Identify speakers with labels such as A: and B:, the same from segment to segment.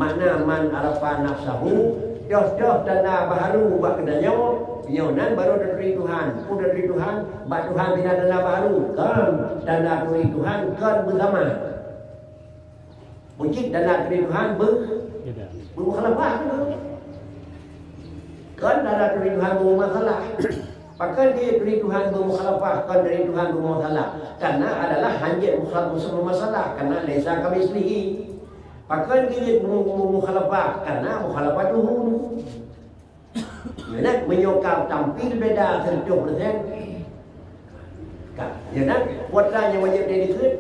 A: Makna man arafa nafsahu joh dana baharu bak kedanya nyonan baru dari Tuhan. Pun dari Tuhan, bak Tuhan bina dana baharu kan dana dari Tuhan kan bersama. Mungkin dana dari Tuhan bermukhalafah kan dana dari Tuhan bermasalah. Pakai dia dari Tuhan bermukhalafah kan dari Tuhan bermasalah. Karena adalah hanya bermasalah karena lesa kami sendiri. Pakai dia bermukhalafah karena mukhalafah Tuhan. Jadi menyokap tampil beda 100%. Jadi puasanya wajib dedikut.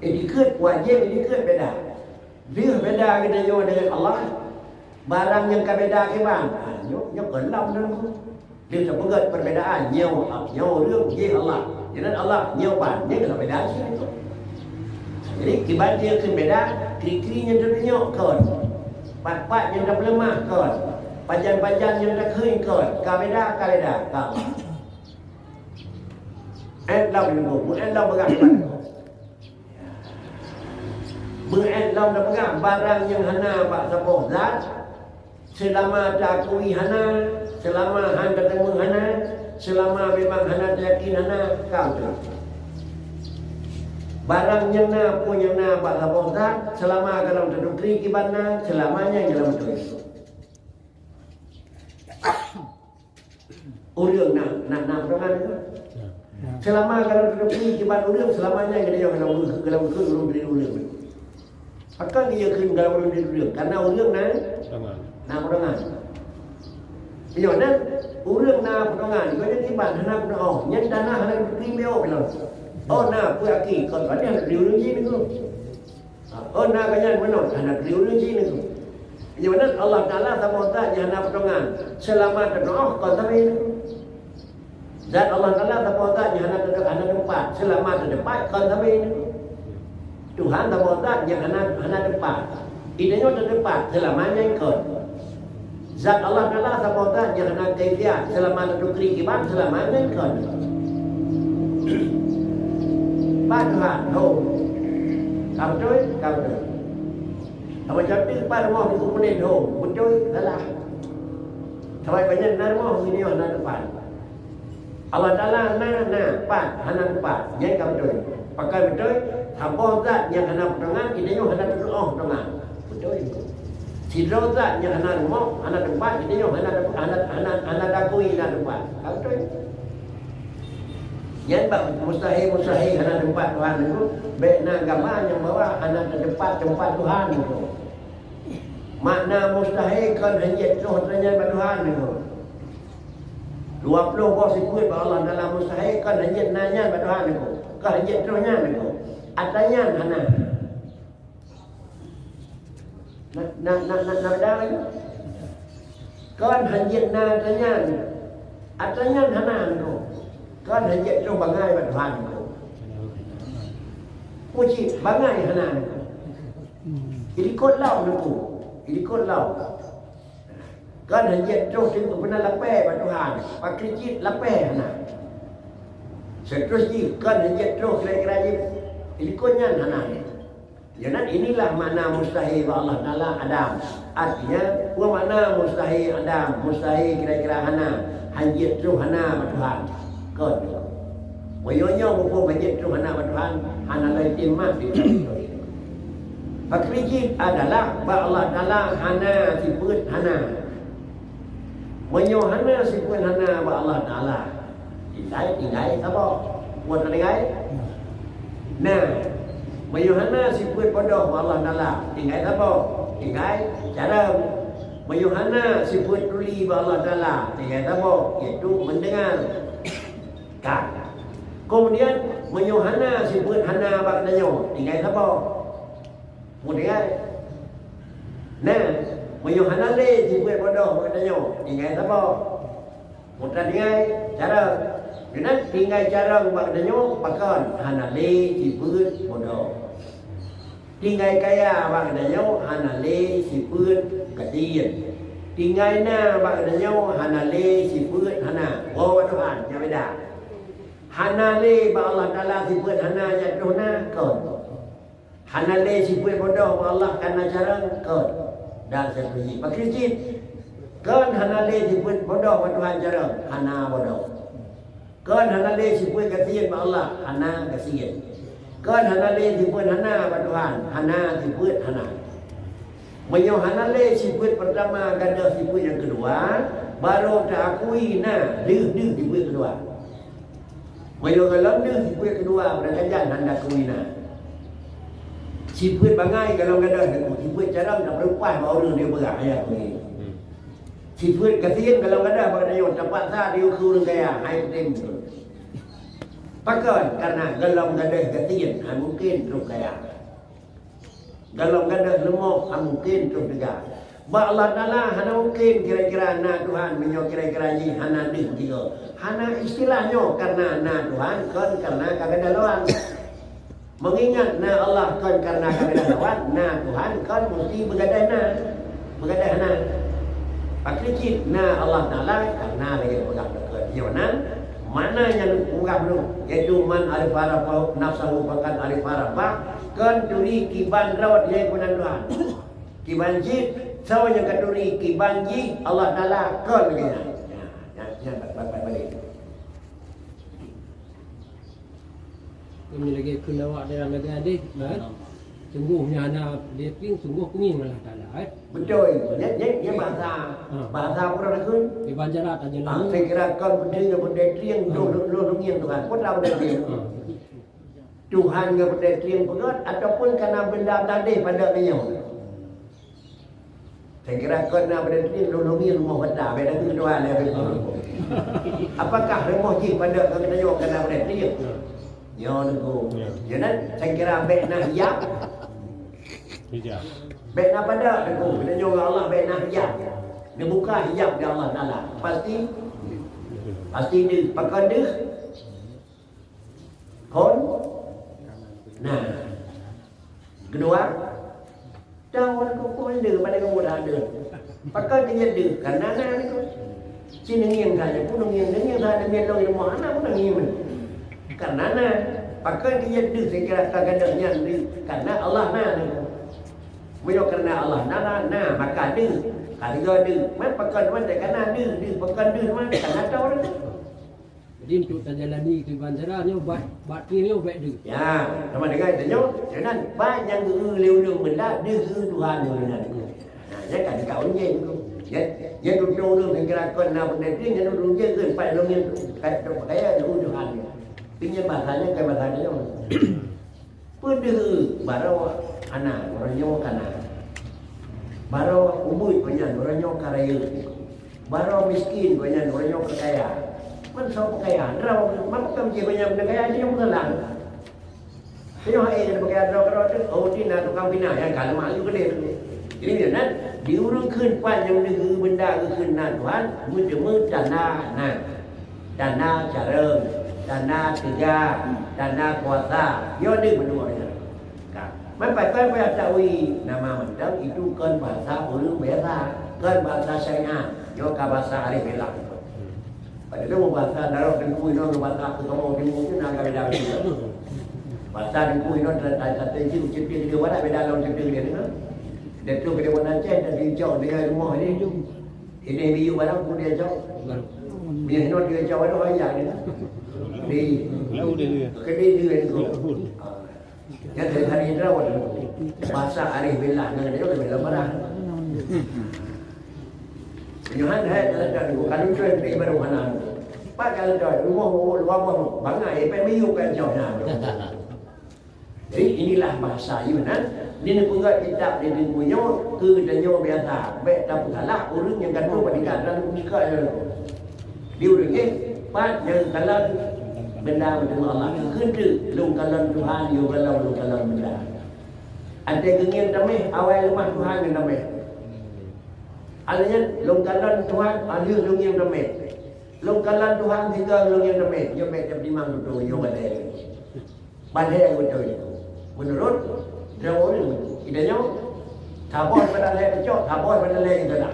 A: Dedikut wajib dedikut beda. Dia beda kita jauh dengan Allah. Barang yang beda ke bang. Nyok kelam dan dia terpegat perbedaan nyawa รื่องye Allah. Jadi Allah nyawa ban dia kena beda sih. Jadi kibat dia kan beda, kiri-kirinya dia nyok kan. Pat-pat yang dah lemah kan. Pajan-pajan yang dah kering kan. Kabeda kan. Lam ni bu, lam pegang. Lam dah pegang barang yang hana bak sapoh zat. Selama tak akui hana, selama hana ketemu hana, selama memang hana yakin hana, kau tu. Barang yang na pun yang na bak sapoh zat, selama kalau terdukri kibana, selamanya yang dalam tu. Urang nak perangan itu. Selama kalau terdukri kiban urang, selamanya yang dia kalau urang beri urang. Akan dia kena dalam urang beri urang, karena urang na perangan. Iyo nan urang na perangan, kau jadi kiban hana perangan, yang dana hana primeo pelan. Oh na puaki, kau kan yang beri urang je ni tu. Oh na kanyan mana, hana beri urang je ni tu. Iyo nan Allah Taala sama tak yang hana perangan, selama terdoa kau tapi. Dan Allah Taala sama tak yang hana tempat, selama terdepan kau tapi. Tuhan sama tak yang hana tempat. Idenya terdepan, selamanya kau. Zat Allah Taala sama tak yang hana kaifiat, selama terdukri kiban, selamanya kau. Pak Tuhan, kau betul. Apa jadi pada mau dikumpulin betul salah. Sampai banyak narmo ini hana depan. Allah Taala pat hana depan, yang kau betul. Pakai betul, hampa zat yang hana perangan, idenya hana terdoa perangan. Betul. Sidro zat yang hana rumah, hana tempat, idenya hana dakui hana tempat. Kau betul. Yang mustahil hana tempat Tuhan itu, baikna agama yang bawa hana tempat Tuhan itu. Makna mustahil kan hanya terhadap Tuhan itu. 20 bos ikut Allah dalam mustahil kan hanya nanya pada Tuhan itu. Kan hanya terusnya itu. Adanya hana. Nak beda lagi. Kan hanya nanya. Adanya hana itu. Kan hanya terus bangai pada Tuhan itu. Puji bangai hana itu. Jadi kot lau itu. Jadi kot lau. Kan hanya terus pernah lapar pada Tuhan. Pakai cip lapar hana. Seterusnya kan hanya terus kira-kira ikutnya hana. Jadi inilah makna mustahil Allah Taala Adam. Artinya makna mustahil Adam, mustahil kira-kira hana. Hanya terus hana pada Tuhan. Kan. Wayonya buku hanya terus hana pada Tuhan. Hana lain timah di pakai cip adalah Allah Taala hana sifat hana. Menyohana sifat hana wa Allah Taala. Tinggai apa? Buat tinggai. Nah, menyohana sifat pada Allah Taala. Tinggai apa? Tinggai cara menyohana sifat tuli wa Allah Taala. Tinggai apa? Iaitu mendengar. Kan. Kemudian menyohana sifat hana wa kadanya. Tinggai apa? Tinggai. Nah, Menyuhana le sifat bodoh katanya. Tinggal apa? Mudah tinggal cara. Dengan tinggal cara katanya pakan hana le sifat bodoh. Tinggal kaya katanya hana le sifat kadian. Tinggal na katanya hana le sifat hana. Oh Tuhan, yang beda. Hana le ba Allah Taala sifat hana ya Tuhan kon. Hanale si buat bodoh Allah karena jarang kau dan seperti pakrijit kan hanale si buat bodoh Tuhan jarang hana bodoh kan hanale si buat kasihan Allah hana kasihan kan hanale si buat hana Tuhan hana si buat hana menyo hanale si buat pertama ganda si buat yang kedua baru tak akui dia si buat kedua menyo kalau dia si buat kedua berkajian handa akui Siput bangai kalau ada siput jarang nak perempuan baru dia berak ayat ni. Siput kasihan kalau ada pada yo tempat sah dia kurang gaya hai tem. Pakai karena kalau ada kasihan mungkin terus gaya. Kalau ada lemah mungkin terus juga. Ba Allah Taala hana mungkin kira-kira na Tuhan menyo kira-kira ni hana dik dia. Hana istilahnya karena na Tuhan kan karena kagak lawan. Mengingat Allah kan karena kami dah lawat Tuhan kan mesti bergadai pakrijit Allah Ta'ala karena lagi pegang dekat Yonan mana yang ungkap dulu iaitu man arifara nafsahu pakan arifara kan duri kiban rawat yang kunan Tuhan kiban jid sawa yang kaduri kiban jid Allah Ta'ala kan lagi yang balik
B: Kami lagi kena awak dalam negara adik, sungguhnya anak dia ping sungguh kumi malah Taala.
A: Betul, dia bahasa orang kun.
B: Di Banjarat aja lah.
A: Saya kira kan benda benda triang dulu yang Tuhan. Pun tahu dah dia. Tuhan yang benda triang pegat ataupun karena benda tadi pada dia. Saya kira kan benda triang dulu yang rumah benda beda tu Tuhan dia. Apakah rumah ji pada kena yo kena benda triang? Yo nunggu. Jadi saya kira baik nak hijab. Baik nak pada nunggu. Bila nyoga Allah baik nak hijab. Dia buka hijab dia Allah Taala. Pasti dia pakai dia. Kon. Nah. Kedua, jangan kau dia pada kamu dah ada. Pakai dia dia karena nak ni. Sini yang saja pun yang saja dia yang mana pun yang karena pakai dia tu saya kira kadang-kadangnya karena Allah Bila karena Allah maka dia harga dia pakai mana karena dia pakai dia mana karena tahu dia
B: jadi untuk terjalani ke Banjarat ni bat ni baik dia
A: ya sama dengan tanya jangan banyak leu benda dia Tuhan dia nah kan kau ni dia duduk saya kira kan benda dia dia duduk je ke pai longin kayak Tuhan Pinjam bahasanya kayak bahasanya Pedih baru anak orangnya kana baru umur banyak orangnya karaya baru miskin banyak orangnya kaya man so kaya raw man kam je banyak kaya dia yang salah dia ada pakai raw na tukang bina yang kalau mak juga dia ini dia nan diurung keun pan yang negeri benda keun Tuhan mu dana cara dana tiga, dana kuasa, yo ni berdua ni. Memang tahu nama macam itu kan bahasa orang biasa, kan bahasa syariat, yo kan bahasa arif bilang. Pada tu bahasa darah dengku ini, bahasa ketemu dengku itu nak beda beda. Bahasa dengku ini ada tensi ucap dia mana beda lawan ucap dia ni. Dan tu kita mana cek dan dijauh dengan rumah ini. Ini biu barang pun dia jauh. Biar dia jauh ada banyak ni. Di kedai dia itu. Jadi hari ini rawat bahasa arif bilah dengan dia lebih lemah. Johan ada kalau cuy di baru mana. Pak kalau cuy rumah bangai pemiu kan jauh nak. Jadi inilah bahasa Yunan. Dia nak buat kitab dia punya ke danyo biasa. Baik tak salah orang yang kata pada dan nikah dia orang pak yang dalam benda Allah kena lungkalan Tuhan yo kalau lungkalan benda. Ada gengin tameh awal rumah Tuhan yang tameh. Alanya lungkalan Tuhan ada lungin tameh. Lungkalan Tuhan tiga lungin tameh. Yo mek jam 5 tu yo ada. Bandai betul. Menurut Jawa ni idanya tabor pada leh cok tabor pada leh itu lah.